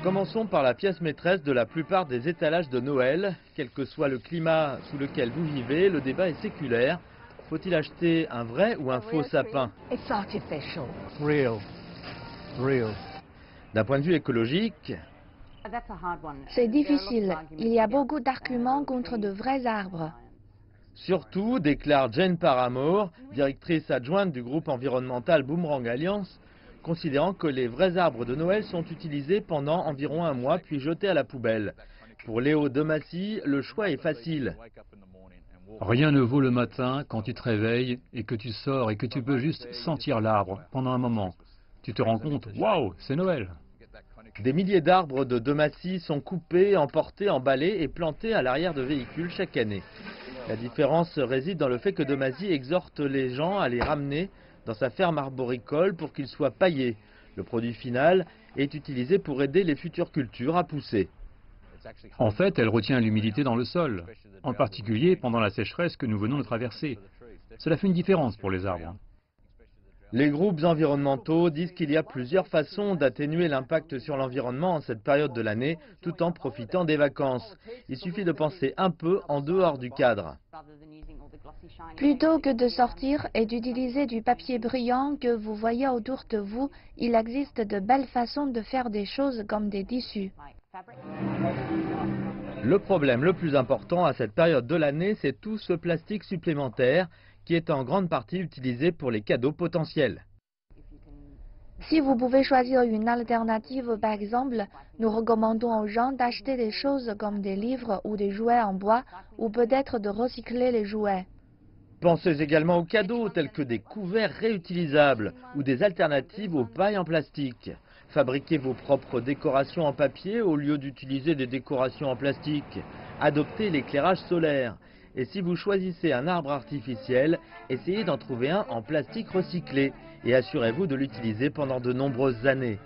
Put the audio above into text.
Commençons par la pièce maîtresse de la plupart des étalages de Noël. Quel que soit le climat sous lequel vous vivez, le débat est séculaire. Faut-il acheter un vrai ou un faux sapin? D'un point de vue écologique, C'est difficile. Il y a beaucoup d'arguments contre de vrais arbres. surtout, déclare Jane Paramore, directrice adjointe du groupe environnemental Boomerang Alliance, considérant que les vrais arbres de Noël sont utilisés pendant environ un mois puis jetés à la poubelle. Pour Léo Demassi, le choix est facile. Rien ne vaut le matin quand tu te réveilles et que tu sors et que tu peux juste sentir l'arbre pendant un moment. Tu te rends compte, waouh, c'est Noël. Des milliers d'arbres de Demassi sont coupés, emportés, emballés et plantés à l'arrière de véhicules chaque année. La différence réside dans le fait que Demassi exhorte les gens à les ramener dans sa ferme arboricole pour qu'ils soient paillés. Le produit final est utilisé pour aider les futures cultures à pousser. En fait, elle retient l'humidité dans le sol, en particulier pendant la sécheresse que nous venons de traverser. Cela fait une différence pour les arbres. Les groupes environnementaux disent qu'il y a plusieurs façons d'atténuer l'impact sur l'environnement en cette période de l'année, tout en profitant des vacances. Il suffit de penser un peu en dehors du cadre. Plutôt que de sortir et d'utiliser du papier brillant que vous voyez autour de vous, il existe de belles façons de faire des choses comme des tissus. Le problème le plus important à cette période de l'année, c'est tout ce plastique supplémentaire qui est en grande partie utilisé pour les cadeaux potentiels. Si vous pouvez choisir une alternative, par exemple, nous recommandons aux gens d'acheter des choses comme des livres ou des jouets en bois, ou peut-être de recycler les jouets. Pensez également aux cadeaux tels que des couverts réutilisables ou des alternatives aux pailles en plastique. Fabriquez vos propres décorations en papier au lieu d'utiliser des décorations en plastique. Adoptez l'éclairage solaire. Et si vous choisissez un arbre artificiel, essayez d'en trouver un en plastique recyclé et assurez-vous de l'utiliser pendant de nombreuses années.